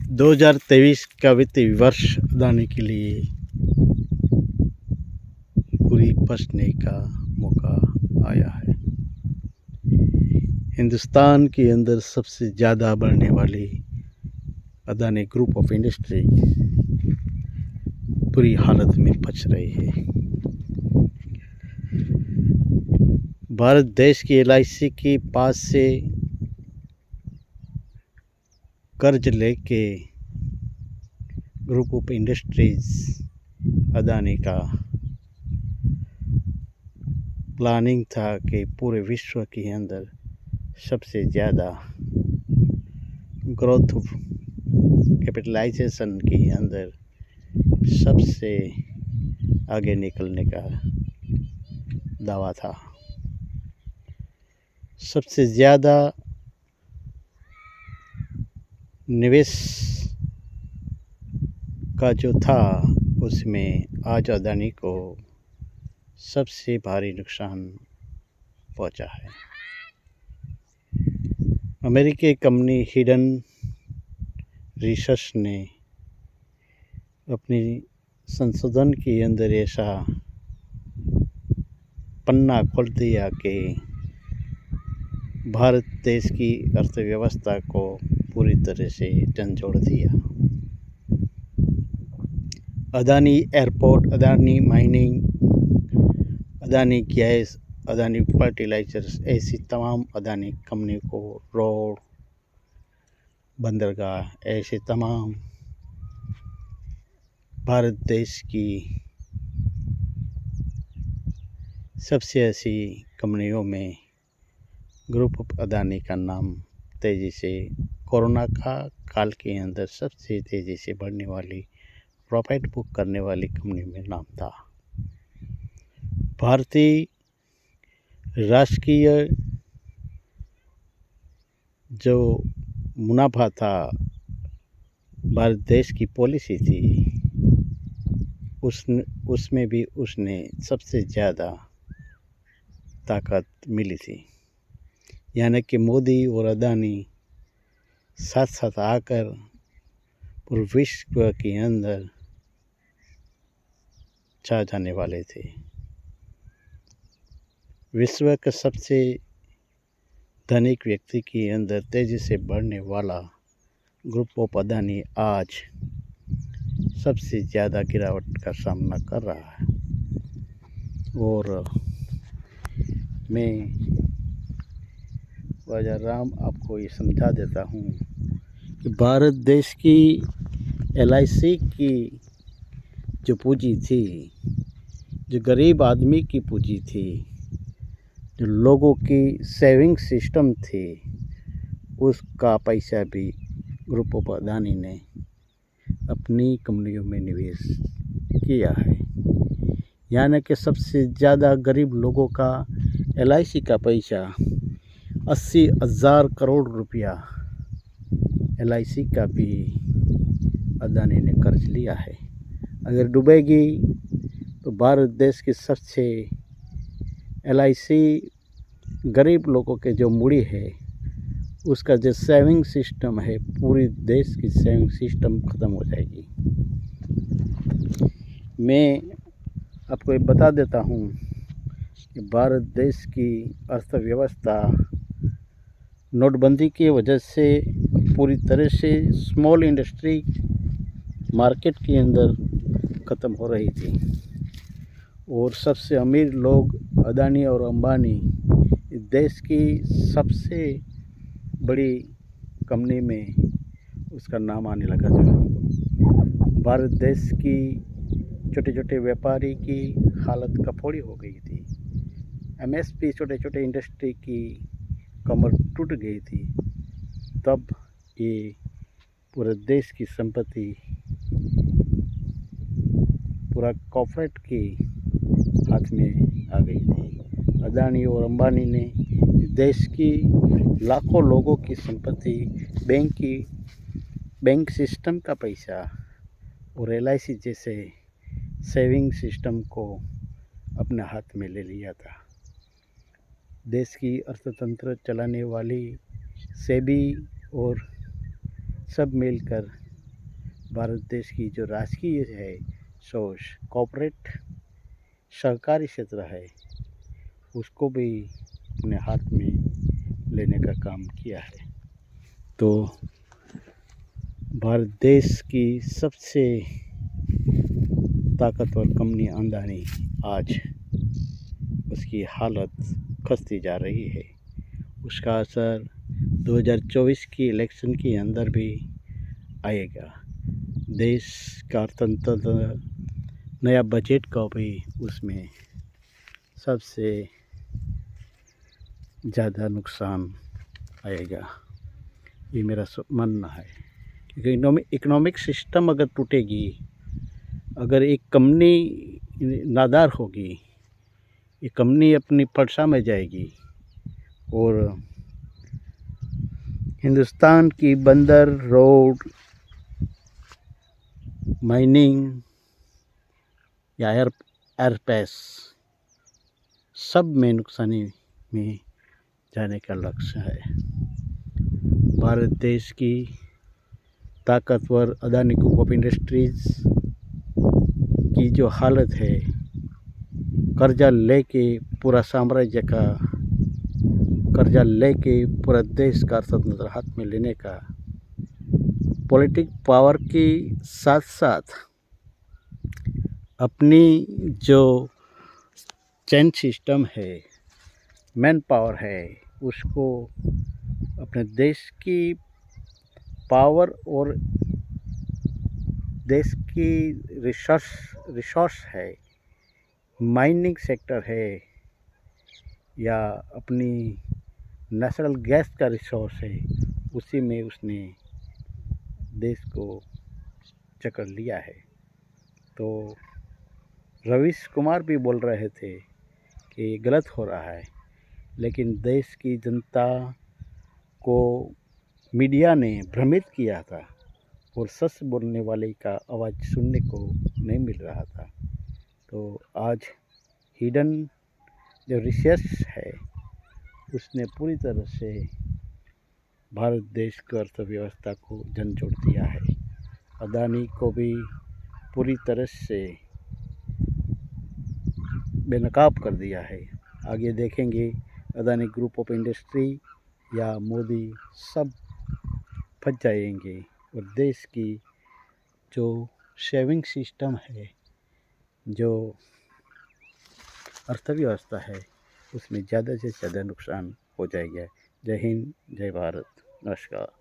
2023 का वित्तीय वर्ष लाने के लिए पूरी बचने का मौका आया है। हिंदुस्तान के अंदर सबसे ज़्यादा बढ़ने वाली अदानी ग्रुप ऑफ इंडस्ट्री बुरी हालत में बच रही है। भारत देश की LIC के पास से कर्ज लेके ग्रुप ऑफ इंडस्ट्रीज अदानी का प्लानिंग था कि पूरे विश्व के अंदर सबसे ज़्यादा ग्रोथ कैपिटलाइजेशन के अंदर सबसे आगे निकलने का दावा था। सबसे ज़्यादा निवेश का जो था उसमें आज अदानी को सबसे भारी नुकसान पहुंचा है। अमेरिकी कंपनी हिडन रिसर्च ने अपनी संशोधन के अंदर ऐसा पन्ना खोल दिया कि भारत देश की अर्थव्यवस्था को पूरी तरह से झंझोड़ दिया। Adani airport, Adani mining, Adani gas, Adani fertilizers, ऐसी तमाम अदानी कंपनी को रोड, बंदरगाह, ऐसे तमाम भारत देश की सबसे ऐसी कंपनियों में ग्रुप ऑफ अदानी का नाम तेज़ी से कोरोना का काल के अंदर सबसे तेज़ी से बढ़ने वाली, प्रॉफिट बुक करने वाली कंपनी में नाम था। भारतीय राष्ट्रीय जो मुनाफा था, भारत देश की पॉलिसी थी, उसमें भी उसने सबसे ज़्यादा ताकत मिली थी। यानी कि मोदी और अदानी साथ साथ आकर पूरे विश्व के अंदर छा जाने वाले थे। विश्व के सबसे धनिक व्यक्ति के अंदर तेजी से बढ़ने वाला ग्रुप ऑफ अदानी आज सबसे ज़्यादा गिरावट का सामना कर रहा है। और मैं राजा राम आपको ये समझा देता हूँ कि भारत देश की LIC की जो पूंजी थी, जो गरीब आदमी की पूंजी थी, जो लोगों की सेविंग सिस्टम थी, उसका पैसा भी ग्रुप ऑफ अदानी ने अपनी कंपनियों में निवेश किया है। यानी कि सबसे ज़्यादा गरीब लोगों का LIC का पैसा 80,000 करोड़ रुपया LIC का भी अदानी ने कर्ज लिया है। अगर डूबेगी तो भारत देश की सबसे LIC गरीब लोगों के जो मूड़ी है, उसका जो सेविंग सिस्टम है, पूरी देश की सेविंग सिस्टम ख़त्म हो जाएगी। मैं आपको ये बता देता हूँ कि भारत देश की अर्थव्यवस्था नोटबंदी की वजह से पूरी तरह से स्मॉल इंडस्ट्री मार्केट के अंदर ख़त्म हो रही थी और सबसे अमीर लोग अदानी और अंबानी देश की सबसे बड़ी कंपनी में उसका नाम आने लगा था। भारत देश की छोटे छोटे व्यापारी की हालत कफोड़ी हो गई थी। MSP छोटे छोटे इंडस्ट्री की कमर टूट गई थी। तब ये पूरे देश की संपत्ति पूरा कॉर्पोरेट के हाथ में आ गई थी। अदानी और अंबानी ने देश की लाखों लोगों की संपत्ति, बैंक सिस्टम का पैसा और LIC जैसे सेविंग सिस्टम को अपने हाथ में ले लिया था। देश की अर्थतंत्र चलाने वाली सेबी और सब मिलकर भारत देश की जो राजकीय है सो कॉर्पोरेट सहकारी क्षेत्र है उसको भी अपने हाथ में लेने का काम किया है। तो भारत देश की सबसे ताकतवर कंपनी अडानी आज उसकी हालत खस्ती जा रही है। उसका असर 2024 की इलेक्शन के अंदर भी आएगा। देश का अर्थतंत्र नया बजट का भी उसमें सबसे ज़्यादा नुकसान आएगा, ये मेरा मानना है। क्योंकि इकोनॉमिक सिस्टम अगर टूटेगी, अगर एक कंपनी नादार होगी, ये कंपनी अपनी पलसा में जाएगी और हिंदुस्तान की बंदर, रोड, माइनिंग या एयरपेस सब में नुकसानी में जाने का लक्ष्य है। भारत देश की ताकतवर अदानी ग्रुप ऑफ इंडस्ट्रीज़ की जो हालत है, कर्जा लेके पूरा साम्राज्य का कर्जा लेके पूरा देश का अर्थतंत्र हाथ में लेने का पॉलिटिक पावर के साथ साथ अपनी जो चेन सिस्टम है, मैन पावर है, उसको अपने देश की पावर और देश की रिसोर्स है, माइनिंग सेक्टर है या अपनी नेचुरल गैस का रिसोर्स है, उसी में उसने देश को जकड़ लिया है। तो रवीश कुमार भी बोल रहे थे कि गलत हो रहा है, लेकिन देश की जनता को मीडिया ने भ्रमित किया था और सच बोलने वाले का आवाज़ सुनने को नहीं मिल रहा था। तो आज हिडन जो रिसर्च है उसने पूरी तरह से भारत देश की अर्थव्यवस्था को झंझोड़ दिया है। अदानी को भी पूरी तरह से बेनकाब कर दिया है। आगे देखेंगे अदानी ग्रुप ऑफ इंडस्ट्री या मोदी सब फंस जाएंगे और देश की जो सेविंग सिस्टम है, जो अर्थव्यवस्था है, उसमें ज़्यादा से ज़्यादा नुकसान हो जाएगा। जय हिंद, जय भारत, नमस्कार।